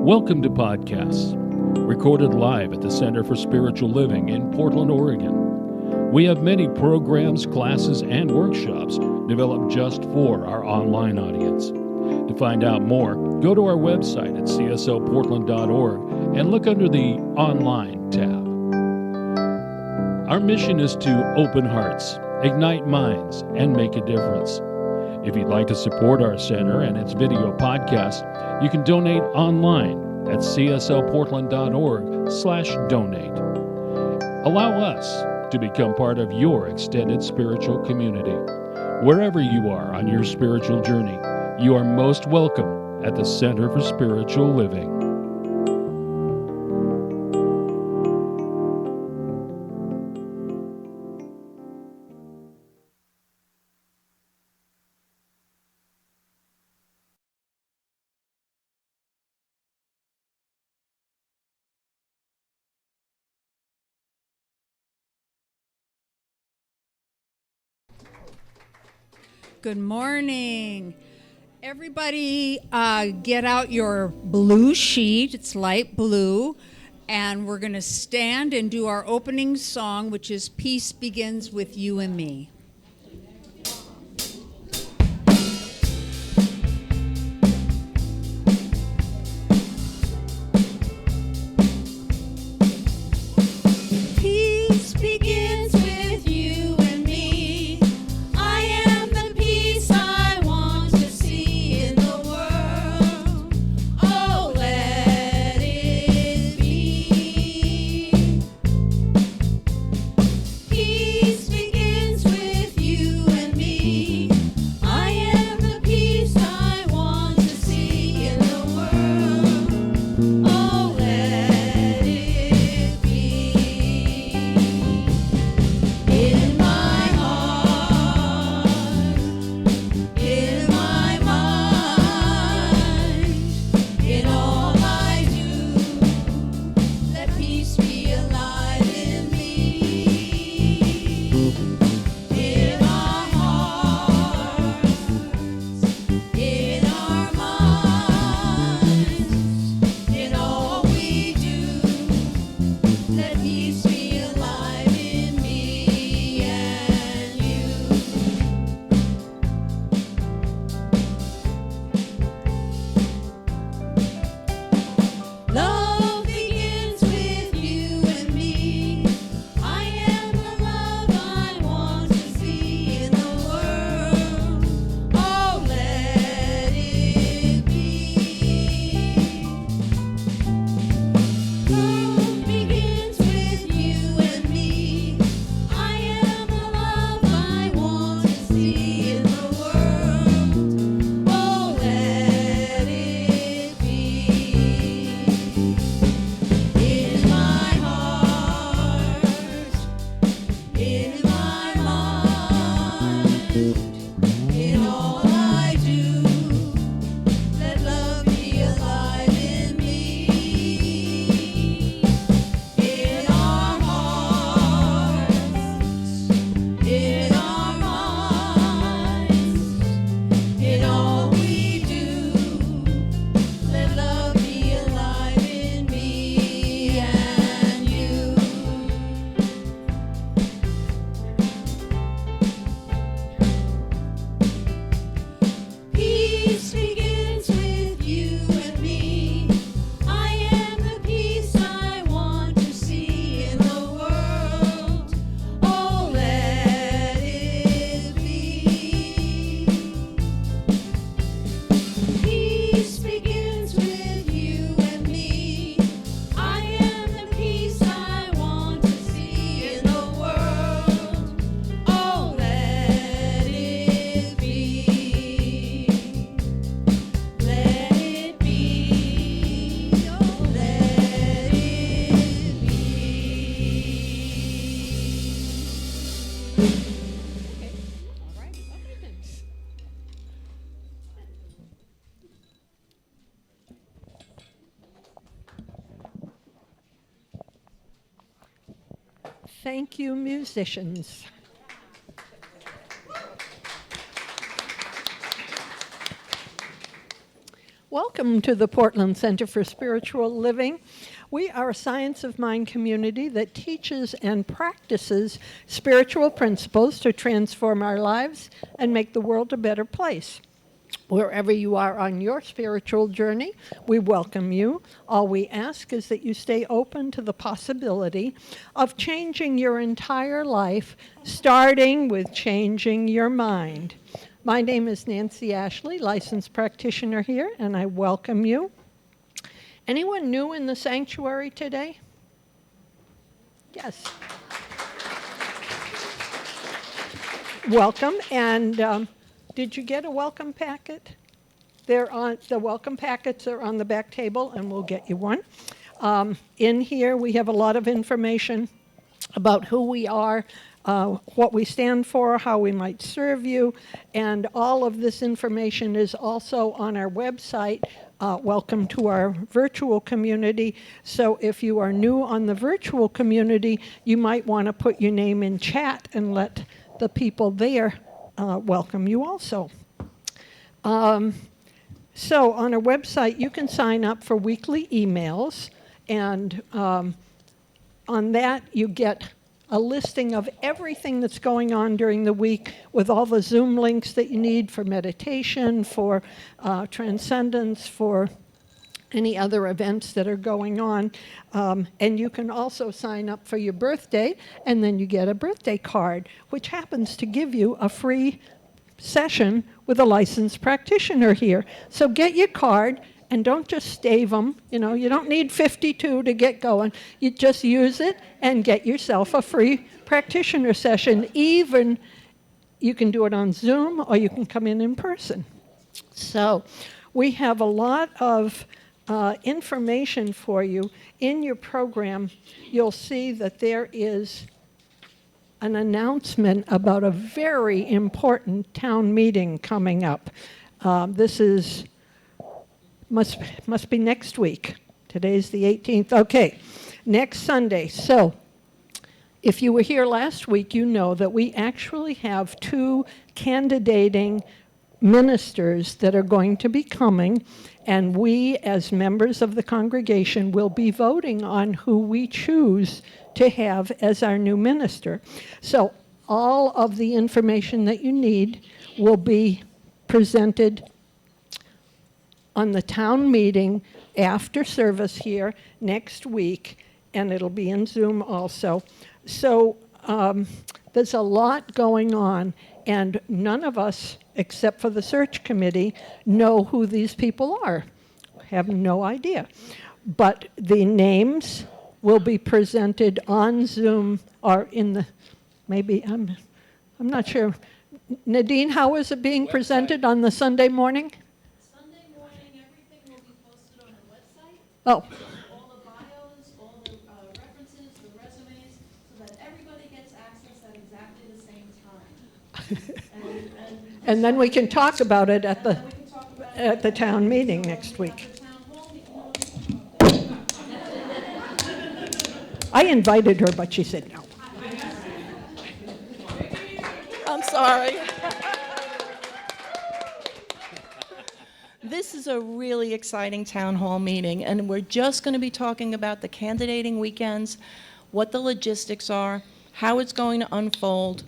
Welcome to Podcasts, recorded live at the Center for Spiritual Living in Portland, Oregon. We have many programs, classes, and workshops developed just for our online audience. To find out more, go to our website at cslportland.org and look under the Online tab. Our mission is to open hearts, ignite minds, and make a difference. If you'd like to support our center and its video podcast, you can donate online at cslportland.org/donate. Allow us to become part of your extended spiritual community. Wherever you are on your spiritual journey, you are most welcome at the Center for Spiritual Living. Good morning. Everybody get out your blue sheet. It's light blue. And we're going to stand and do our opening song, which is Peace Begins With You and Me. Peace begins with you and me. I am the peace I want to see in the world. Oh, let it be. Peace begins with you and me. I am the peace I want to see in the world. Oh, let it be. In my heart, in my mind, in all I do, let peace be alive in me. In our hearts, in our minds, in all we do, let peace be alive in me and you. Love begins with you and me. I am the love I want to see in the world. Oh, let it be. Love begins with you and me. I am the love I want to see in the world. Oh, let it be. In my heart, in my mind, in all I do, let love be alive in me. In our hearts, in our minds, in all we do, let love be alive in me and you. Peace begins with you and me. I am the peace I want to see in the world. Oh, let it be. Peace begins with you and me. I am the peace I want to see in the world. Oh, let it be. Let it be. Oh, let it be. Okay. All right. Okay then. Thank you, musicians. Welcome to the Portland Center for Spiritual Living. We are a science of mind community that teaches and practices spiritual principles to transform our lives and make the world a better place. Wherever you are on your spiritual journey, we welcome you. All we ask is that you stay open to the possibility of changing your entire life, starting with changing your mind. My name is Nancy Ashley, licensed practitioner here, and I welcome you. Anyone new in the sanctuary today? Yes. Welcome, and did you get a welcome packet? The welcome packets are on the back table, and we'll get you one. In here, we have a lot of information about who we are, what we stand for, how we might serve you, and all of this information is also on our website. Welcome to our virtual community. So if you are new on the virtual community, you might want to put your name in chat and let the people there welcome you also. So on our website, you can sign up for weekly emails, and on that you get a listing of everything that's going on during the week with all the Zoom links that you need for meditation, for transcendence, for any other events that are going on. And you can also sign up for your birthday, and then you get a birthday card, which happens to give you a free session with a licensed practitioner here. So get your card, and don't just stave them. You know, you don't need 52 to get going. You just use it and get yourself a free practitioner session. Even you can do it on Zoom, or you can come in person. So we have a lot of information for you. In your program, you'll see that there is an announcement about a very important town meeting coming up. This must be next week. Today's the 18th. Okay, next Sunday. So if you were here last week, you know that we actually have 2 candidating ministers that are going to be coming, and we, as members of the congregation, will be voting on who we choose to have as our new minister. So all of the information that you need will be presented on the town meeting after service here next week, and it'll be in Zoom also. So there's a lot going on, and none of us, except for the search committee, know who these people are. Have no idea. But the names will be presented on Zoom or in the, maybe, I'm not sure. Nadine, how is it being presented on the Sunday morning? Sunday morning, everything will be posted on the website. Oh, All the bios, all the references, the resumes, so that everybody gets access at exactly the same time. and then we can talk about it at We can talk about the town meeting next week. the town hall meeting. I invited her, but she said no. I'm sorry. This is a really exciting town hall meeting, and we're just going to be talking about the candidating weekends, what the logistics are, how it's going to unfold,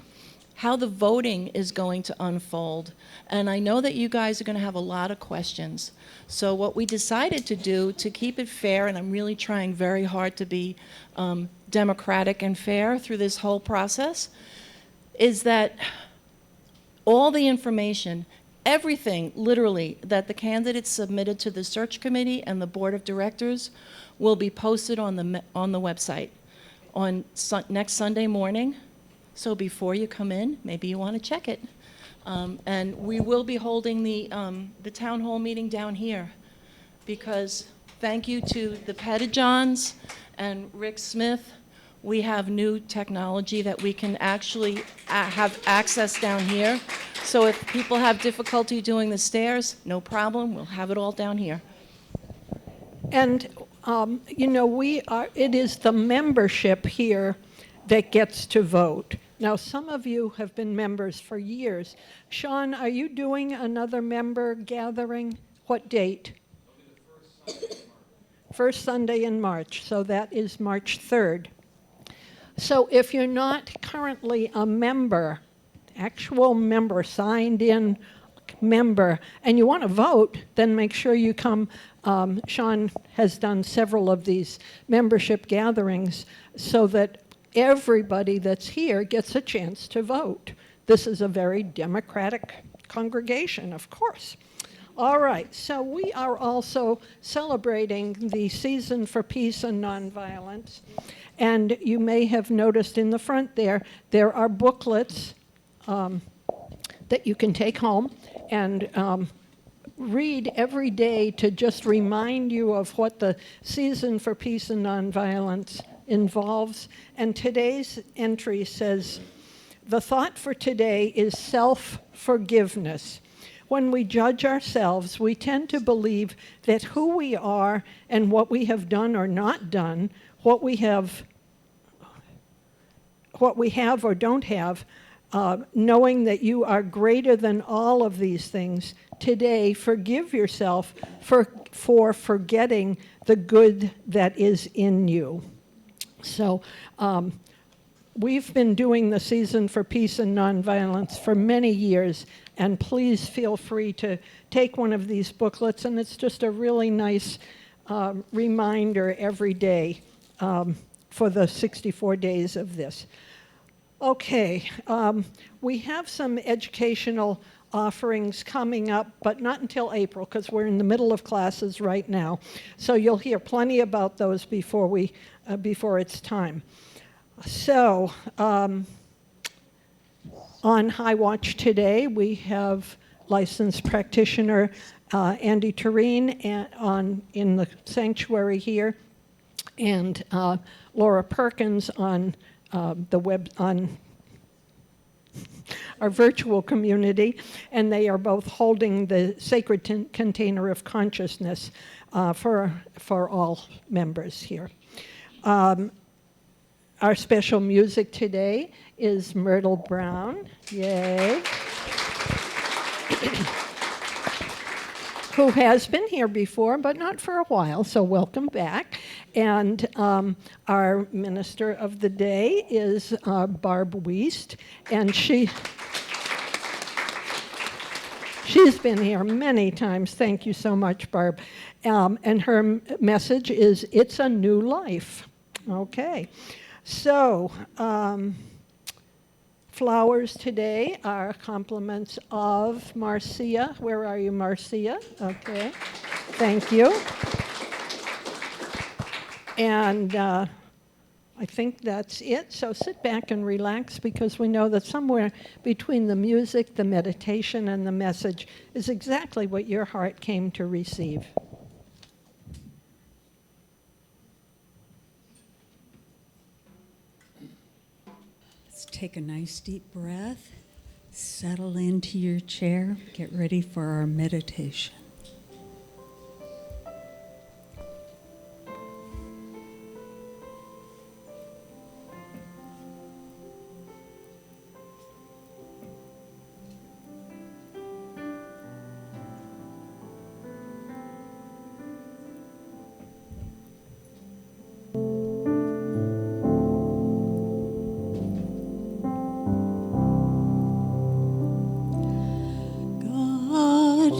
how the voting is going to unfold. And I know that you guys are going to have a lot of questions. So what we decided to do to keep it fair, and I'm really trying very hard to be democratic and fair through this whole process, is that all the information, everything literally that the candidates submitted to the search committee and the board of directors will be posted on the website on next Sunday morning. So before you come in, maybe you want to check it. And we will be holding the town hall meeting down here, because thank you to the Pettijohns and Rick Smith, we have new technology that we can actually have access down here. So if people have difficulty doing the stairs, no problem, we'll have it all down here. And, you know, it is the membership here that gets to vote. Now, some of you have been members for years. Sean, are you doing another member gathering? What date? First Sunday in March, so that is March 3rd. So if you're not currently a member, actual member, signed in member, and you want to vote, then make sure you come. Sean has done several of these membership gatherings so that everybody that's here gets a chance to vote. This is a very democratic congregation, of course. All right, so we are also celebrating the Season for Peace and Nonviolence. And you may have noticed in the front there are booklets that you can take home and read every day to just remind you of what the Season for Peace and Nonviolence involves. And today's entry says, the thought for today is self-forgiveness. When we judge ourselves, we tend to believe that who we are and what we have done or not done, what we have or don't have, knowing that you are greater than all of these things, today forgive yourself for forgetting the good that is in you. So we've been doing the Season for Peace and Nonviolence for many years, and please feel free to take one of these booklets, and it's just a really nice reminder every day for the 64 days of this. Okay, we have some educational offerings coming up, but not until April, because we're in the middle of classes right now. So you'll hear plenty about those before it's time. So, on High Watch today, we have licensed practitioner Andy Tureen in the sanctuary here, and Laura Perkins on the web on our virtual community, and they are both holding the sacred container of consciousness for all members here. Our special music today is Myrtle Brown, yay, who has been here before, but not for a while, so welcome back. And our minister of the day is Barb Wuest, and she's been here many times. Thank you so much, Barb. And her message is, it's a new life. Okay. So, flowers today are compliments of Marcia. Where are you, Marcia? Okay, thank you. And I think that's it. So sit back and relax, because we know that somewhere between the music, the meditation, and the message is exactly what your heart came to receive. Take a nice deep breath, settle into your chair, get ready for our meditation. God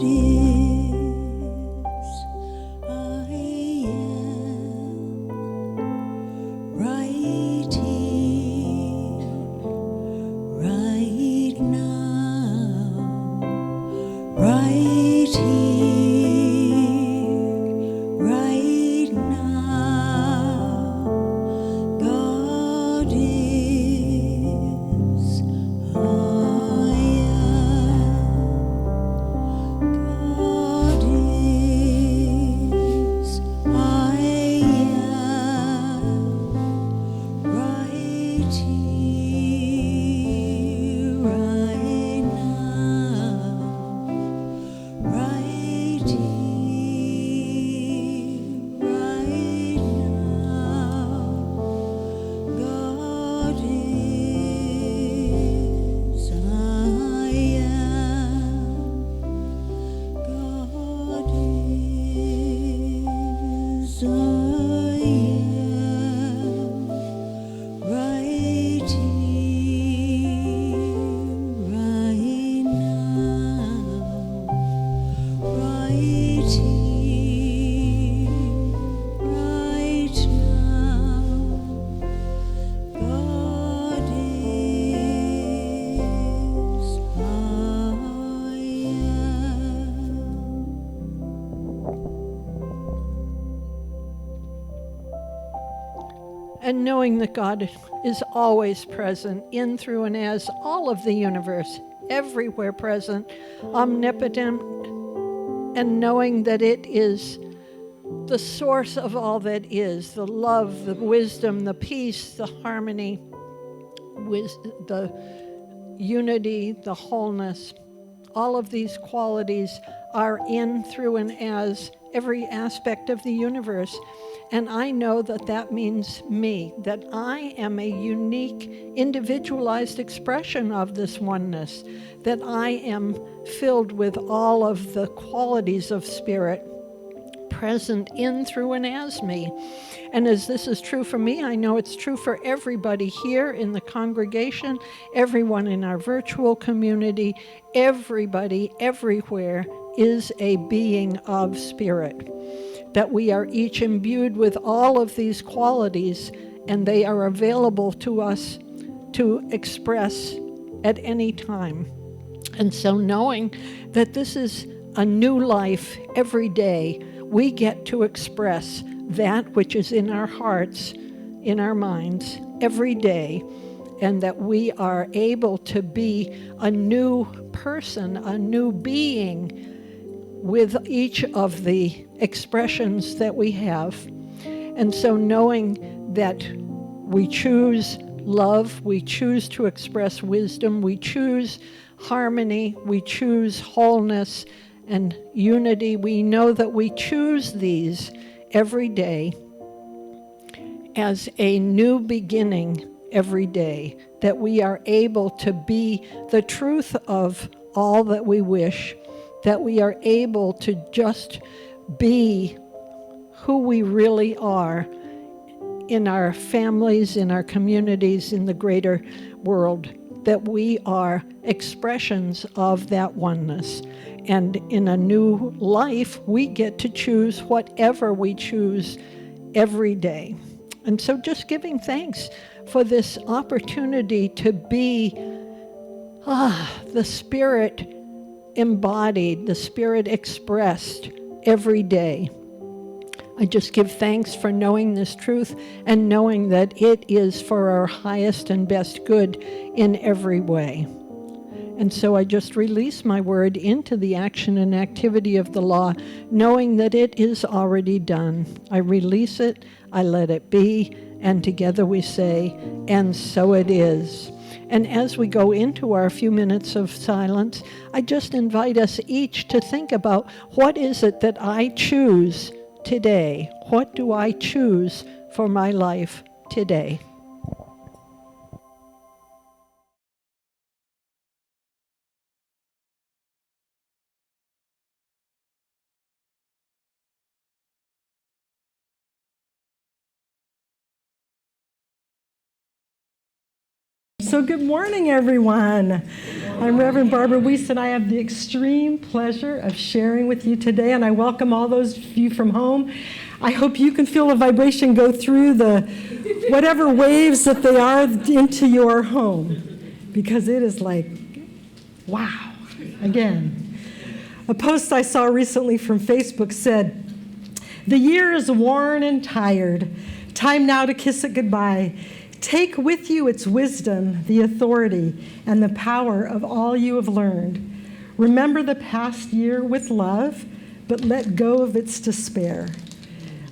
and knowing that God is always present in, through, and as all of the universe, everywhere present, omnipotent, and knowing that it is the source of all that is, the love, the wisdom, the peace, the harmony, the unity, the wholeness. All of these qualities are in, through, and as every aspect of the universe. And I know that that means me, that I am a unique, individualized expression of this oneness, that I am filled with all of the qualities of spirit present in, through, and as me. And as this is true for me, I know it's true for everybody here in the congregation, everyone in our virtual community, everybody, everywhere is a being of spirit. That we are each imbued with all of these qualities, and they are available to us to express at any time. And so knowing that this is a new life every day, we get to express that which is in our hearts, in our minds, every day, and that we are able to be a new person, a new being with each of the expressions that we have. And so knowing that we choose love, we choose to express wisdom, we choose harmony, we choose wholeness and unity, we know that we choose these every day as a new beginning every day, that we are able to be the truth of all that we wish, that we are able to just be who we really are in our families, in our communities, in the greater world, that we are expressions of that oneness. And in a new life, we get to choose whatever we choose every day. And so just giving thanks for this opportunity to be the Spirit embodied, the Spirit expressed every day. I just give thanks for knowing this truth and knowing that it is for our highest and best good in every way. And so I just release my word into the action and activity of the law, knowing that it is already done. I release it, I let it be, and together we say, and so it is. And as we go into our few minutes of silence, I just invite us each to think about, what is it that I choose today? What do I choose for my life today? So good morning, everyone. I'm Reverend Barbara Wuest, and I have the extreme pleasure of sharing with you today, and I welcome all those of you from home. I hope you can feel a vibration go through the whatever waves that they are into your home, because it is like, wow, again. A post I saw recently from Facebook said, "The year is worn and tired. Time now to kiss it goodbye. Take with you its wisdom, the authority, and the power of all you have learned. Remember the past year with love, but let go of its despair.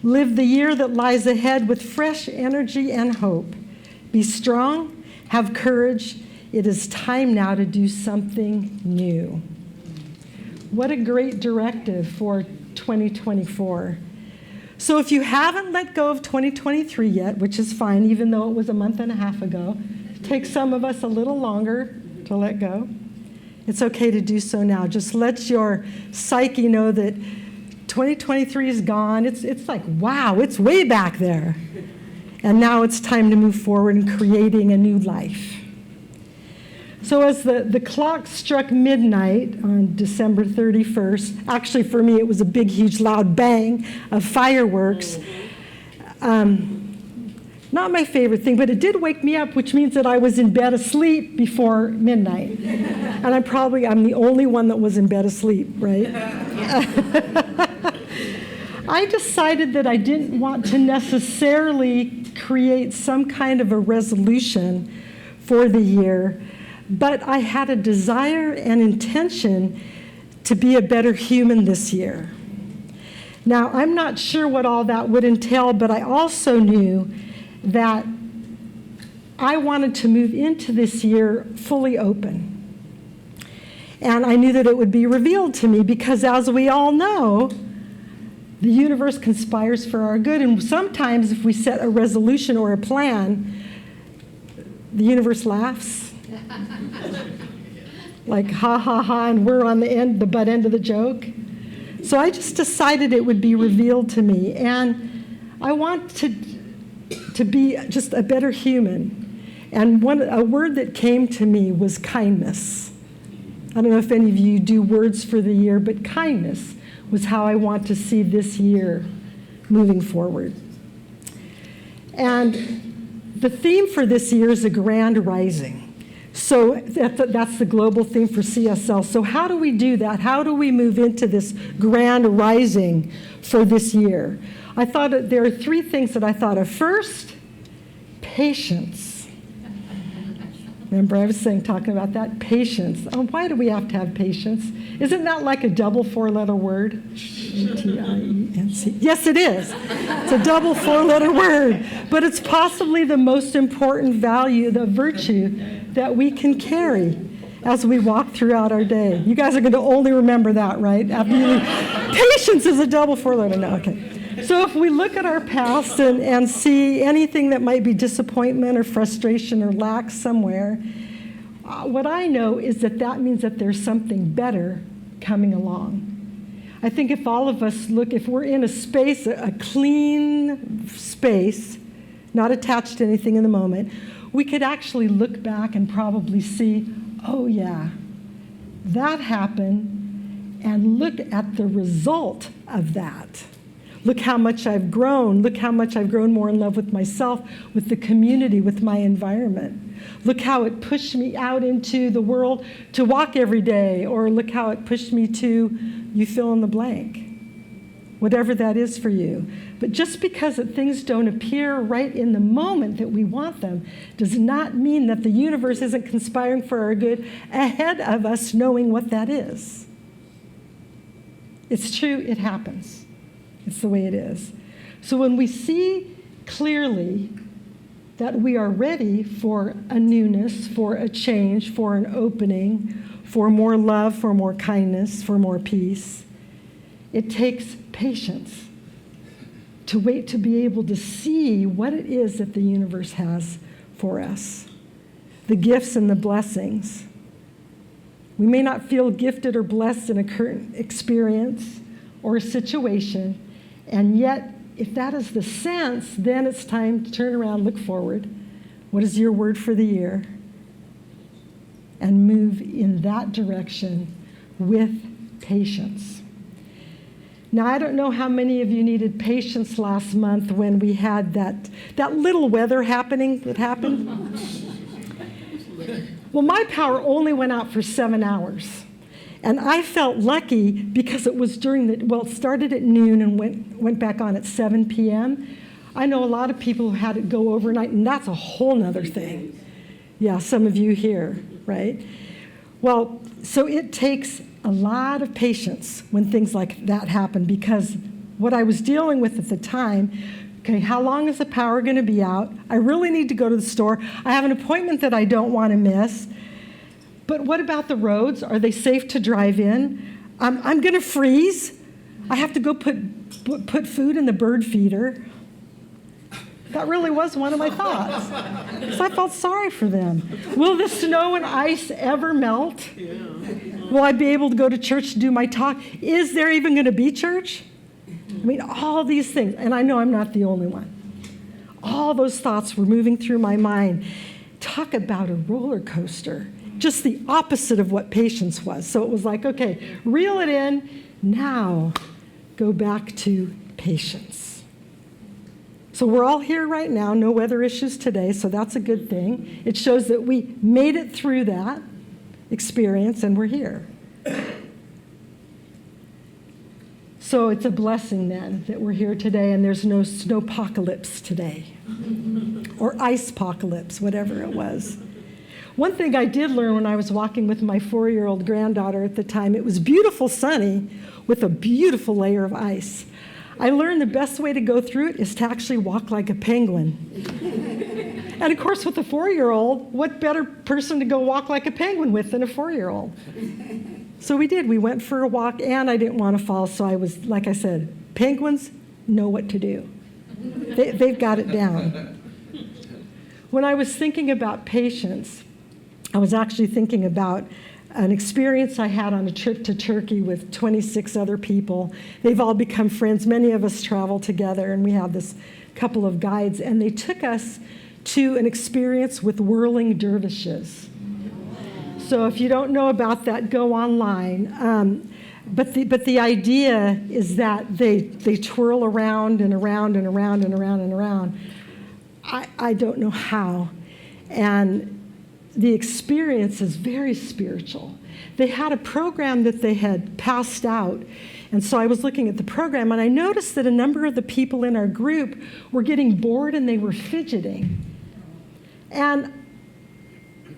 Live the year that lies ahead with fresh energy and hope. Be strong, have courage. It is time now to do something new." What a great directive for 2024. So if you haven't let go of 2023 yet, which is fine, even though it was a month and a half ago, it takes some of us a little longer to let go. It's okay to do so now. Just let your psyche know that 2023 is gone. It's like, wow, it's way back there. And now it's time to move forward in creating a new life. So as the clock struck midnight on December 31st, actually for me it was a big, huge, loud bang of fireworks. Not my favorite thing, but it did wake me up, which means that I was in bed asleep before midnight. And I'm the only one that was in bed asleep, right? I decided that I didn't want to necessarily create some kind of a resolution for the year, but I had a desire and intention to be a better human this year. Now, I'm not sure what all that would entail, but I also knew that I wanted to move into this year fully open. And I knew that it would be revealed to me because, as we all know, the universe conspires for our good. And sometimes if we set a resolution or a plan, the universe laughs. Like, ha, ha, ha, and we're on the butt end of the joke. So I just decided it would be revealed to me. And I want to be just a better human. And a word that came to me was kindness. I don't know if any of you do words for the year, but kindness was how I want to see this year moving forward. And the theme for this year is a grand rising. So that's the global theme for CSL. So how do we do that? How do we move into this grand rising for this year? I thought that there are three things that I thought of. First, patience. Remember, I was talking about that, patience. Oh, why do we have to have patience? Isn't that like a double four-letter word? E-T-I-E-N-C. Yes, it is. It's a double four-letter word. But it's possibly the most important value, the virtue that we can carry as we walk throughout our day. You guys are going to only remember that, right? Patience is a double four-letter. No, okay. So if we look at our past and see anything that might be disappointment or frustration or lack somewhere, what I know is that means that there's something better coming along. I think if all of us if we're in a space, a clean space, not attached to anything in the moment, we could actually look back and probably see, oh yeah, that happened, and look at the result of that. Look how much I've grown. Look how much I've grown more in love with myself, with the community, with my environment. Look how it pushed me out into the world to walk every day, or look how it pushed me to, you fill in the blank, whatever that is for you. But just because things don't appear right in the moment that we want them does not mean that the universe isn't conspiring for our good ahead of us knowing what that is. It's true, it happens. It's the way it is. So when we see clearly that we are ready for a newness, for a change, for an opening, for more love, for more kindness, for more peace, it takes patience to wait to be able to see what it is that the universe has for us, the gifts and the blessings. We may not feel gifted or blessed in a current experience or a situation, and yet, if that is the sense, then it's time to turn around, look forward. What is your word for the year? And move in that direction with patience. Now, I don't know how many of you needed patience last month when we had that little weather happening that happened. Well, my power only went out for 7 hours. And I felt lucky because it was it started at noon and went back on at 7 p.m. I know a lot of people who had it go overnight, and that's a whole nother thing. Yeah, some of you here, right? Well, so it takes a lot of patience when things like that happen, because what I was dealing with at the time, okay, how long is the power going to be out? I really need to go to the store. I have an appointment that I don't want to miss. But what about the roads? Are they safe to drive in? I'm going to freeze. I have to go put food in the bird feeder. That really was one of my thoughts. So I felt sorry for them. Will the snow and ice ever melt? Will I be able to go to church to do my talk? Is there even going to be church? I mean, all these things. And I know I'm not the only one. All those thoughts were moving through my mind. Talk about a roller coaster. Just the opposite of what patience was. So it was like, okay, reel it in. Now go back to patience. So we're all here right now, no weather issues today, so that's a good thing. It shows that we made it through that experience and we're here. So it's a blessing then that we're here today and there's no snowpocalypse today or ice-pocalypse, whatever it was. One thing I did learn when I was walking with my 4-year-old granddaughter at the time, it was beautiful sunny with a beautiful layer of ice. I learned the best way to go through it is to actually walk like a penguin. And of course, with a 4-year-old, what better person to go walk like a penguin with than a 4-year-old? So we did. We went for a walk, and I didn't want to fall, so I was, like I said, penguins know what to do. They've got it down. When I was thinking about patience, I was actually thinking about an experience I had on a trip to Turkey with 26 other people. They've all become friends. Many of us travel together, and we have this couple of guides, and they took us to an experience with whirling dervishes. So if you don't know about that, go online. But the idea is that they twirl around and around and around and around and around. I don't know how. And the experience is very spiritual. They had a program that they had passed out. And so I was looking at the program, and I noticed that a number of the people in our group were getting bored and they were fidgeting. And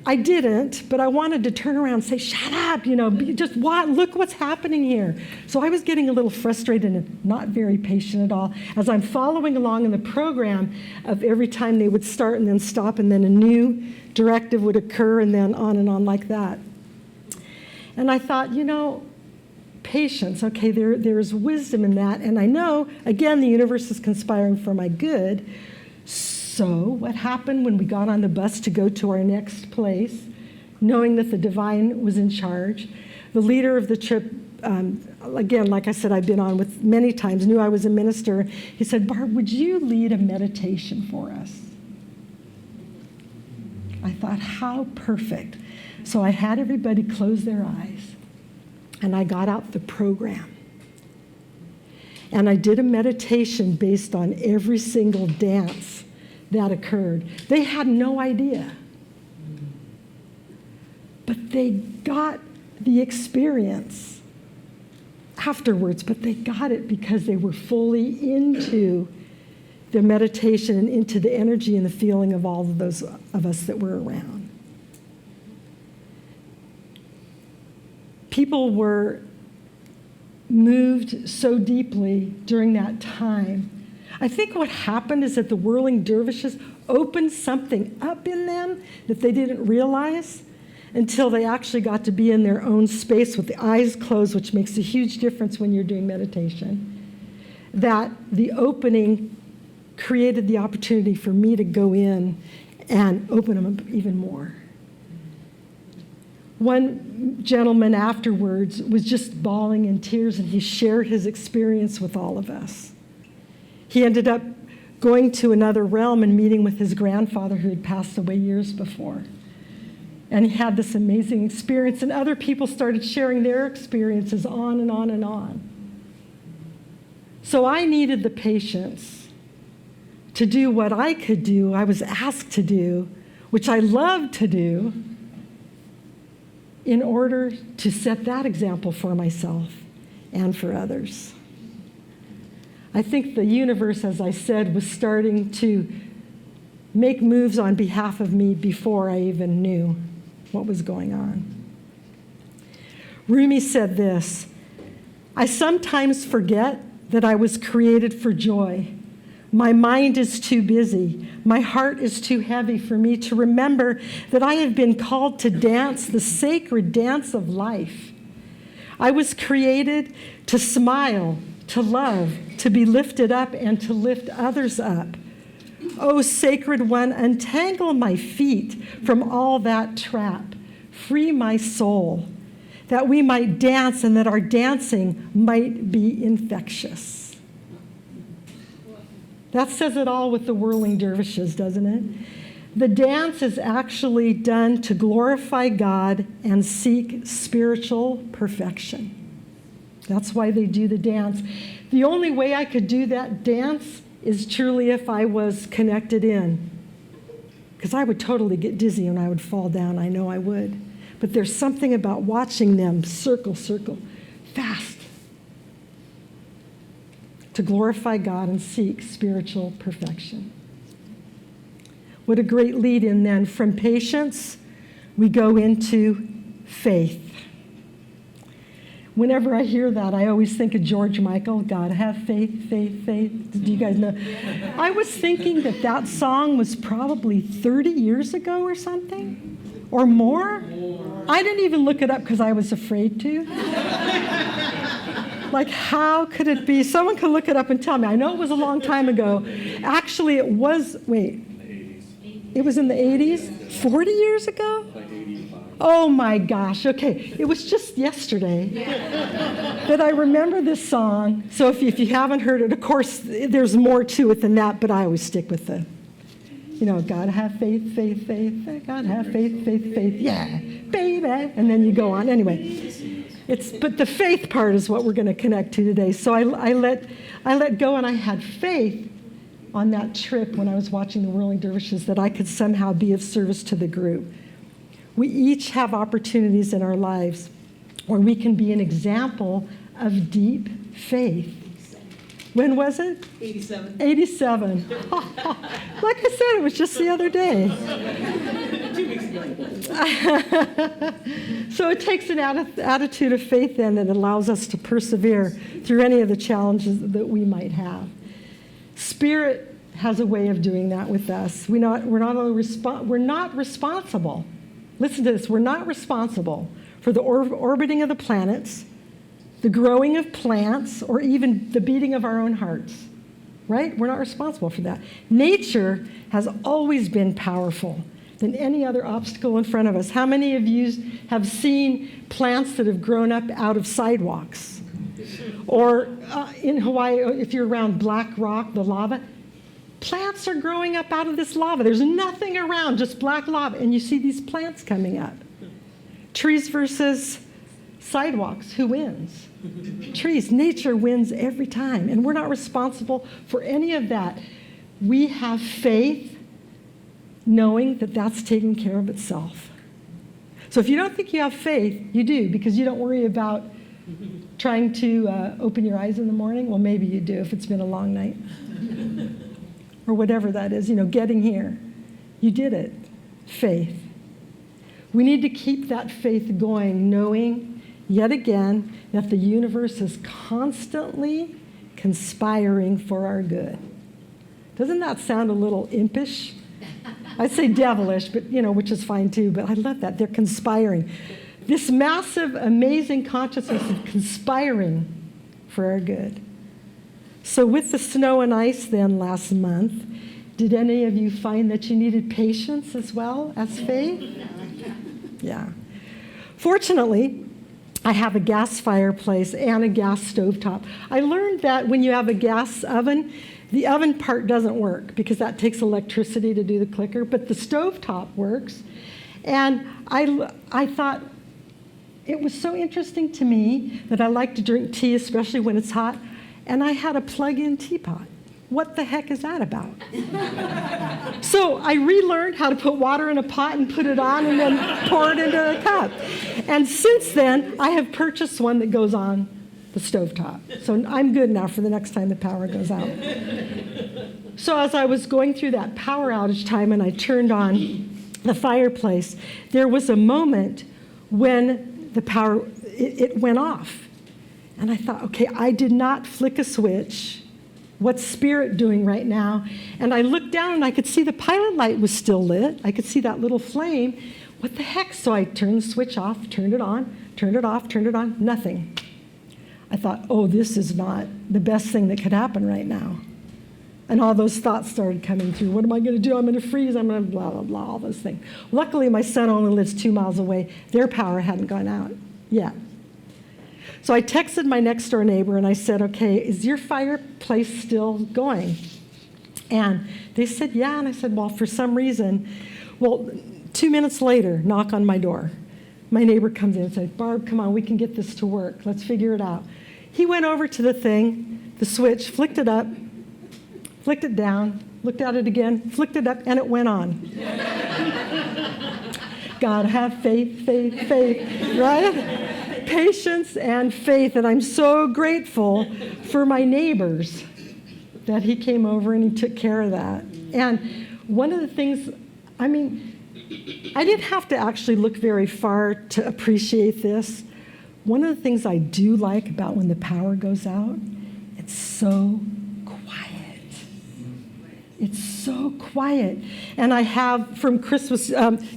I didn't, but I wanted to turn around and say, shut up, just look what's happening here. So I was getting a little frustrated and not very patient at all as I'm following along in the program of every time they would start and then stop and then a new directive would occur and then on like that. And I thought, patience, okay, there is wisdom in that. And I know, again, the universe is conspiring for my good. So what happened when we got on the bus to go to our next place, knowing that the divine was in charge? The leader of the trip, again, like I said, I've been on with many times, knew I was a minister. He said, Barb, would you lead a meditation for us? I thought, how perfect. So I had everybody close their eyes, and I got out the program. And I did a meditation based on every single dance that occurred. They had no idea. But they got the experience afterwards, but they got it because they were fully into the meditation and into the energy and the feeling of all of those of us that were around. People were moved so deeply during that time. I think what happened is that the whirling dervishes opened something up in them that they didn't realize until they actually got to be in their own space with the eyes closed, which makes a huge difference when you're doing meditation. That the opening created the opportunity for me to go in and open them up even more. One gentleman afterwards was just bawling in tears, and he shared his experience with all of us. He ended up going to another realm and meeting with his grandfather who had passed away years before. And he had this amazing experience, and other people started sharing their experiences on and on and on. So I needed the patience to do what I could do, I was asked to do, which I loved to do, in order to set that example for myself and for others. I think the universe, as I said, was starting to make moves on behalf of me before I even knew what was going on. Rumi said this, I sometimes forget that I was created for joy. My mind is too busy. My heart is too heavy for me to remember that I have been called to dance the sacred dance of life. I was created to smile, to love, to be lifted up, and to lift others up. O sacred one, untangle my feet from all that trap. Free my soul, that we might dance and that our dancing might be infectious. That says it all with the whirling dervishes, doesn't it? The dance is actually done to glorify God and seek spiritual perfection. That's why they do the dance. The only way I could do that dance is truly if I was connected in. Because I would totally get dizzy and I would fall down. I know I would. But there's something about watching them circle, fast. to glorify God and seek spiritual perfection. What a great lead in then. From patience, we go into faith. Whenever I hear that, I always think of George Michael, God have faith, faith, faith. Do you guys know? I was thinking that song was probably 30 years ago or something, or more. I didn't even look it up because I was afraid to. Like, how could it be? Someone could look it up and tell me. I know it was a long time ago. Actually, it was, it was in the 80s? 40 years ago? Oh my gosh, okay. It was just yesterday that I remember this song. So if you haven't heard it, of course, there's more to it than that, but I always stick with God have faith, faith, faith, God have faith, faith, faith, yeah, baby. And then you go on. Anyway, but the faith part is what we're going to connect to today. So I let go, and I had faith on that trip when I was watching the Whirling Dervishes that I could somehow be of service to the group. We each have opportunities in our lives where we can be an example of deep faith. When was it? 87. 87. Like I said, it was just the other day. 2 weeks ago. So it takes an attitude of faith then that allows us to persevere through any of the challenges that we might have. Spirit has a way of doing that with us. We're not responsible. Listen to this. We're not responsible for the orbiting of the planets, the growing of plants, or even the beating of our own hearts. Right? We're not responsible for that. Nature has always been powerful than any other obstacle in front of us. How many of you have seen plants that have grown up out of sidewalks? Or in Hawaii, if you're around Black Rock, the lava, plants are growing up out of this lava. There's nothing around, just black lava, and you see these plants coming up. Trees versus sidewalks, who wins? Trees. Nature wins every time, and we're not responsible for any of that. We have faith knowing that that's taking care of itself. So if you don't think you have faith, you do, because you don't worry about trying to open your eyes in the morning. Well, maybe you do if it's been a long night. Or whatever that is, getting here. You did it. Faith. We need to keep that faith going, knowing yet again that the universe is constantly conspiring for our good. Doesn't that sound a little impish? I'd say devilish, but which is fine too, but I love that. They're conspiring. This massive, amazing consciousness of conspiring for our good. So with the snow and ice then last month, did any of you find that you needed patience as well as faith? Yeah. Fortunately, I have a gas fireplace and a gas stovetop. I learned that when you have a gas oven, the oven part doesn't work because that takes electricity to do the clicker, but the stovetop works. And I thought it was so interesting to me that I like to drink tea, especially when it's hot. And I had a plug-in teapot. What the heck is that about? So I relearned how to put water in a pot and put it on and then pour it into a cup. And since then, I have purchased one that goes on the stovetop. So I'm good now for the next time the power goes out. So as I was going through that power outage time and I turned on the fireplace, there was a moment when the power, it went off. And I thought, okay, I did not flick a switch. What's Spirit doing right now? And I looked down and I could see the pilot light was still lit. I could see that little flame. What the heck? So I turned the switch off, turned it on, turned it off, turned it on, nothing. I thought, oh, this is not the best thing that could happen right now. And all those thoughts started coming through. What am I going to do? I'm going to freeze. I'm going to blah, blah, blah, all those things. Luckily, my son only lives 2 miles away. Their power hadn't gone out yet. So I texted my next door neighbor and I said, okay, is your fireplace still going? And they said, yeah. And I said, well, for some reason, 2 minutes later, knock on my door. My neighbor comes in and said, Barb, come on, we can get this to work. Let's figure it out. He went over to the thing, the switch, flicked it up, flicked it down, looked at it again, flicked it up, and it went on. Gotta have faith, faith, faith, right? patience and faith. And I'm so grateful for my neighbors that he came over and he took care of that. And one of the things, I didn't have to actually look very far to appreciate this. One of the things I do like about when the power goes out, it's so quiet. It's so quiet. And I have from Christmas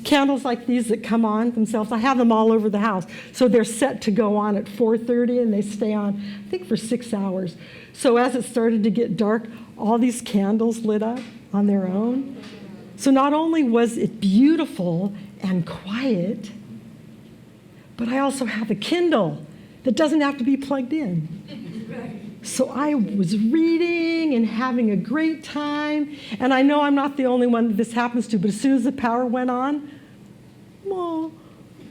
candles like these that come on themselves. I have them all over the house. So they're set to go on at 4:30 and they stay on, I think, for 6 hours. So as it started to get dark, all these candles lit up on their own. So not only was it beautiful and quiet, but I also have a Kindle that doesn't have to be plugged in. So I was reading and having a great time. And I know I'm not the only one that this happens to, but as soon as the power went on, well,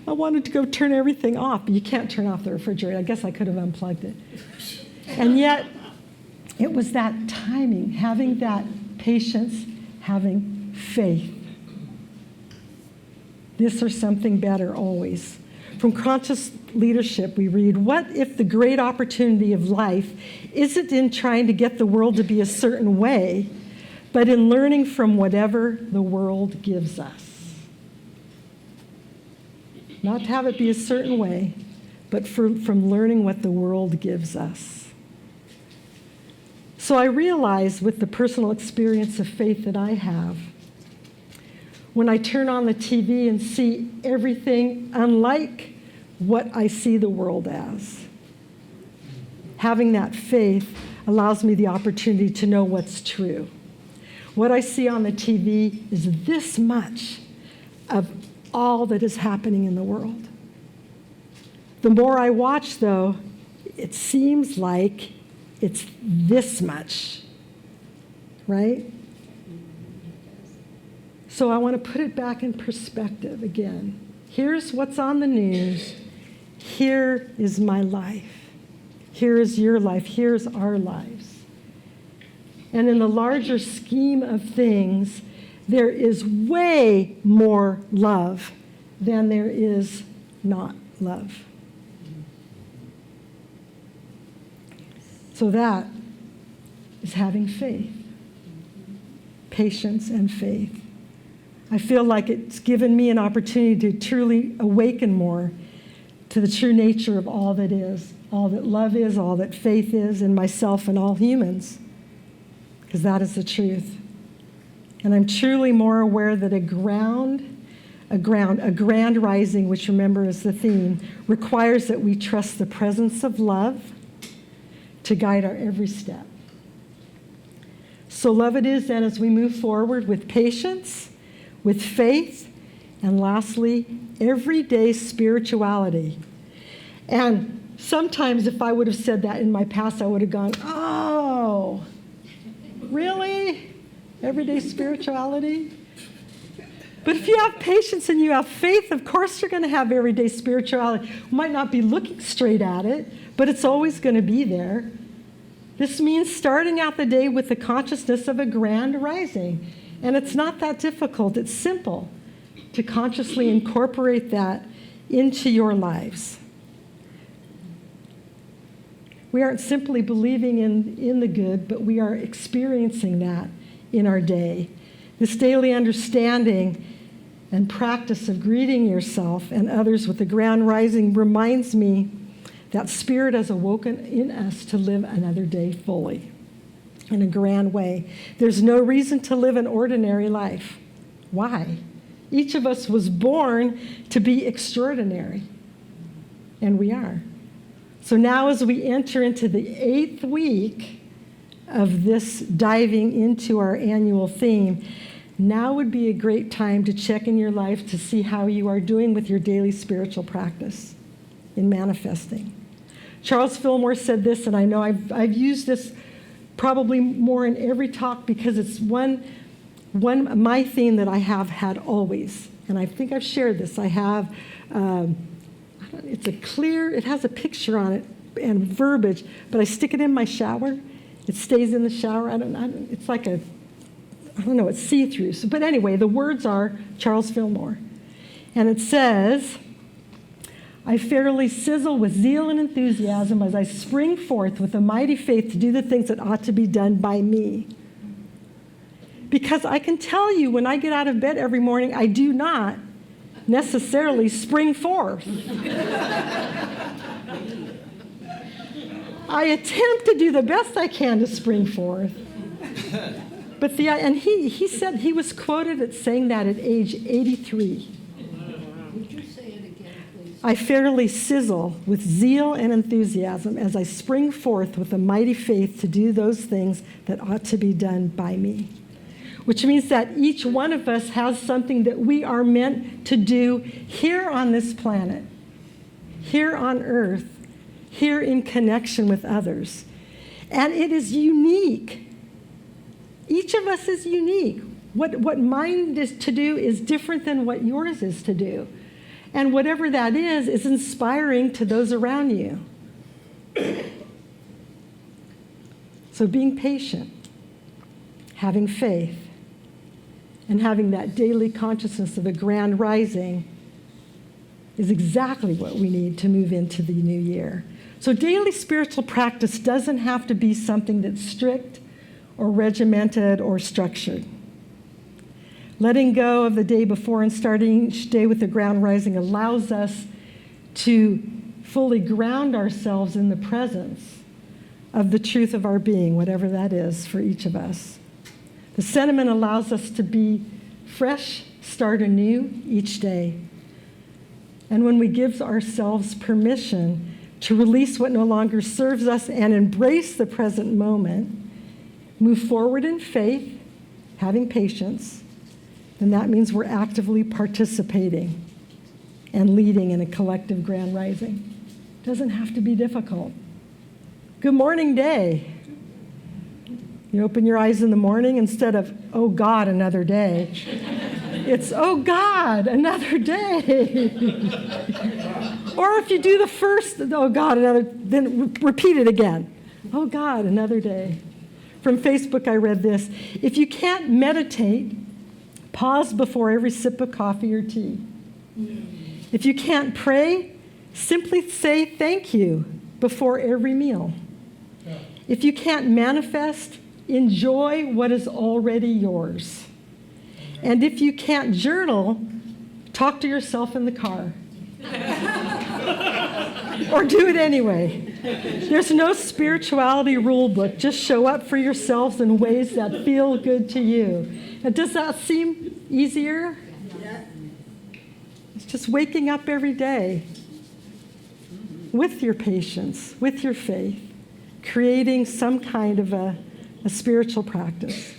I wanted to go turn everything off. But you can't turn off the refrigerator. I guess I could have unplugged it. And yet, it was that timing, having that patience, having faith. This or something better always. From Conscious Leadership, we read, what if the great opportunity of life isn't in trying to get the world to be a certain way, but in learning from whatever the world gives us? Not to have it be a certain way, but from learning what the world gives us. So I realize with the personal experience of faith that I have, when I turn on the TV and see everything unlike what I see the world as, having that faith allows me the opportunity to know what's true. What I see on the TV is this much of all that is happening in the world. The more I watch, though, it seems like it's this much, right? So I want to put it back in perspective again. Here's what's on the news. Here is my life. Here is your life. Here's our lives. And in the larger scheme of things, there is way more love than there is not love. So that is having faith, patience and faith. I feel like it's given me an opportunity to truly awaken more to the true nature of all that is, all that love is, all that faith is in myself and all humans, because that is the truth. And I'm truly more aware that a grand rising, which remember is the theme, requires that we trust the presence of love to guide our every step. So love it is then as we move forward with patience, with faith, and lastly, everyday spirituality. And sometimes if I would have said that in my past, I would have gone, oh, really? Everyday spirituality? But if you have patience and you have faith, of course you're going to have everyday spirituality. You might not be looking straight at it, but it's always going to be there. This means starting out the day with the consciousness of a grand rising. And it's not that difficult. It's simple to consciously incorporate that into your lives. We aren't simply believing in the good, but we are experiencing that in our day. This daily understanding and practice of greeting yourself and others with the grand rising reminds me that Spirit has awoken in us to live another day fully, in a grand way. There's no reason to live an ordinary life. Why? Each of us was born to be extraordinary, and we are. So now as we enter into the 8th week of this diving into our annual theme, now would be a great time to check in your life to see how you are doing with your daily spiritual practice in manifesting. Charles Fillmore said this, and I know I've used this probably more in every talk because it's my theme that I have had always, and I think I've shared this. I have, it has a picture on it and verbiage, but I stick it in my shower. It stays in the shower. It's like it's see-through. So, but anyway, the words are Charles Fillmore, and it says, I fairly sizzle with zeal and enthusiasm as I spring forth with a mighty faith to do the things that ought to be done by me. Because I can tell you, when I get out of bed every morning, I do not necessarily spring forth. I attempt to do the best I can to spring forth. But he said, he was quoted as saying that at age 83. Would you say it again, please? I fairly sizzle with zeal and enthusiasm as I spring forth with a mighty faith to do those things that ought to be done by me. Which means that each one of us has something that we are meant to do here on this planet, here on earth, here in connection with others. And it is unique. Each of us is unique. What mine is to do is different than what yours is to do. And whatever that is inspiring to those around you. So being patient, having faith, and having that daily consciousness of a grand rising is exactly what we need to move into the new year. So daily spiritual practice doesn't have to be something that's strict or regimented or structured. Letting go of the day before and starting each day with the ground rising allows us to fully ground ourselves in the presence of the truth of our being, whatever that is for each of us. The sentiment allows us to be fresh, start anew each day. And when we give ourselves permission to release what no longer serves us and embrace the present moment, move forward in faith, having patience, then that means we're actively participating and leading in a collective grand rising. It doesn't have to be difficult. Good morning day. You open your eyes in the morning, instead of, oh God, another day, it's, oh God, another day. Or if you do the first, oh God, another, then repeat it again. Oh God, another day. From Facebook, I read this. If you can't meditate, pause before every sip of coffee or tea. If you can't pray, simply say thank you before every meal. If you can't manifest, enjoy what is already yours. And if you can't journal, talk to yourself in the car. Or do it anyway. There's no spirituality rule book. Just show up for yourselves in ways that feel good to you. And does that seem easier? It's just waking up every day with your patience, with your faith, creating some kind of a spiritual practice.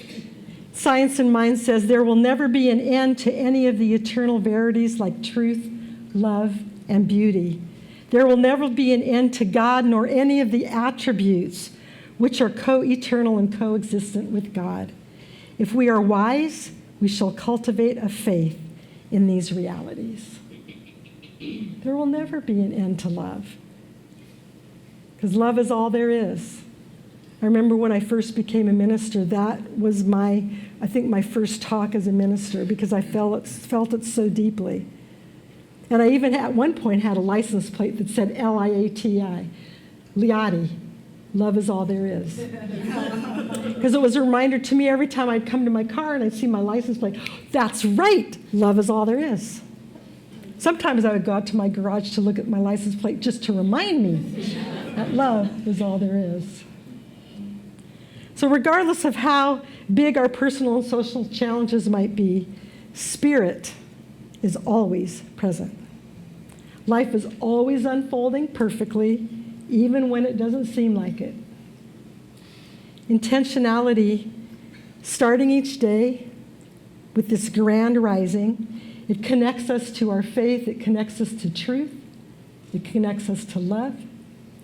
Science and Mind says there will never be an end to any of the eternal verities like truth, love, and beauty. There will never be an end to God nor any of the attributes which are co-eternal and coexistent with God. If we are wise, we shall cultivate a faith in these realities. There will never be an end to love, because love is all there is. I remember when I first became a minister, that was my first talk as a minister, because I felt it so deeply. And I even at one point had a license plate that said L-I-A-T-I, Liati, love is all there is. Because it was a reminder to me every time I'd come to my car and I'd see my license plate, that's right, love is all there is. Sometimes I would go out to my garage to look at my license plate just to remind me that love is all there is. So regardless of how big our personal and social challenges might be, spirit is always present. Life is always unfolding perfectly, even when it doesn't seem like it. Intentionality, starting each day with this grand rising, it connects us to our faith, it connects us to truth, it connects us to love,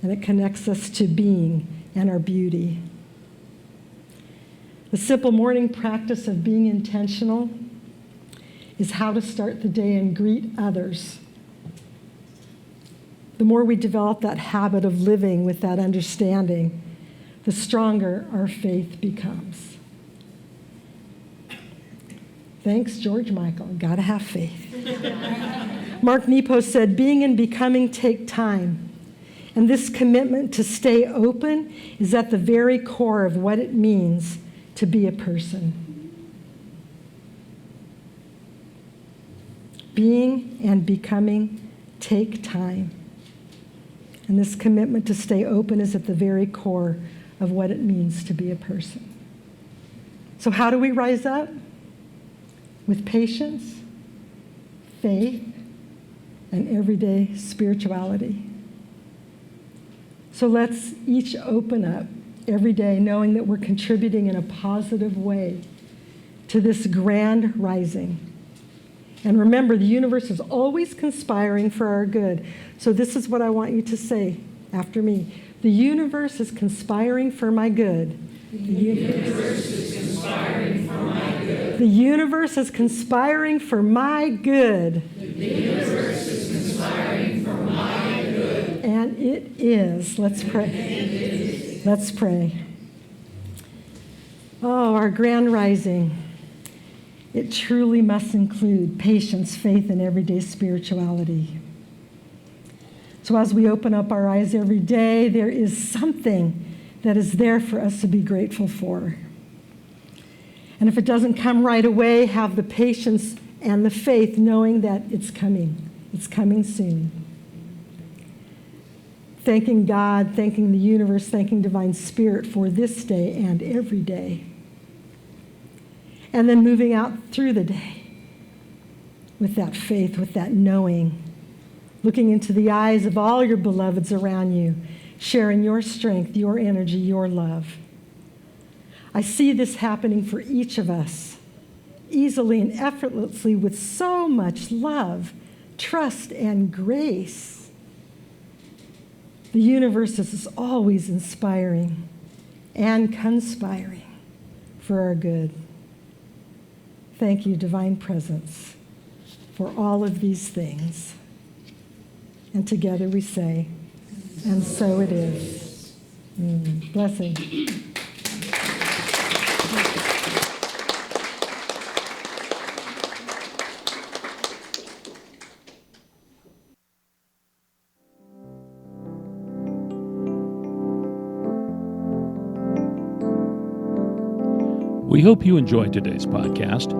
and it connects us to being and our beauty. The simple morning practice of being intentional is how to start the day and greet others. The more we develop that habit of living with that understanding, the stronger our faith becomes. Thanks, George Michael. Gotta have faith. Mark Nepo said, being and becoming take time. And this commitment to stay open is at the very core of what it means to be a person. Being and becoming take time. And this commitment to stay open is at the very core of what it means to be a person. So how do we rise up? With patience, faith, and everyday spirituality. So let's each open up every day knowing that we're contributing in a positive way to this grand rising. And remember, the universe is always conspiring for our good. So this is what I want you to say after me. The universe is conspiring for my good. The universe is conspiring for my good. The universe is conspiring for my good. The universe is conspiring for my good. And it is. Let's pray. Let's pray. Oh, our grand rising. It truly must include patience, faith, and everyday spirituality. So as we open up our eyes every day, there is something that is there for us to be grateful for. And if it doesn't come right away, have the patience and the faith knowing that it's coming. It's coming soon. Thanking God, thanking the universe, thanking Divine Spirit for this day and every day. And then moving out through the day with that faith, with that knowing, looking into the eyes of all your beloveds around you, sharing your strength, your energy, your love. I see this happening for each of us, easily and effortlessly, with so much love, trust, and grace. The universe is always inspiring and conspiring for our good. Thank you, Divine Presence, for all of these things. And together we say, and so it is. Blessing. We hope you enjoyed today's podcast.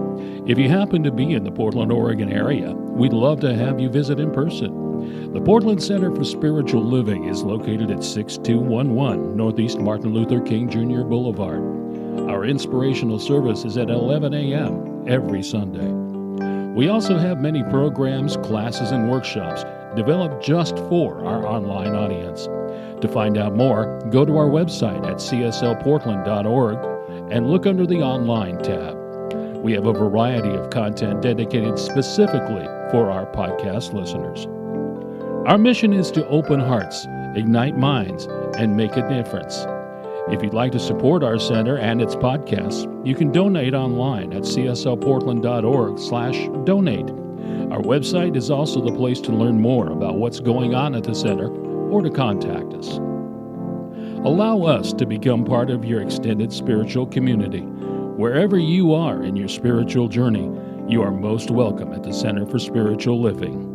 If you happen to be in the Portland, Oregon area, we'd love to have you visit in person. The Portland Center for Spiritual Living is located at 6211 Northeast Martin Luther King Jr. Boulevard. Our inspirational service is at 11 a.m. every Sunday. We also have many programs, classes, and workshops developed just for our online audience. To find out more, go to our website at cslportland.org and look under the Online tab. We have a variety of content dedicated specifically for our podcast listeners. Our mission is to open hearts, ignite minds, and make a difference. If you'd like to support our center and its podcasts, you can donate online at cslportland.org/donate. Our website is also the place to learn more about what's going on at the center or to contact us. Allow us to become part of your extended spiritual community. Wherever you are in your spiritual journey, you are most welcome at the Center for Spiritual Living.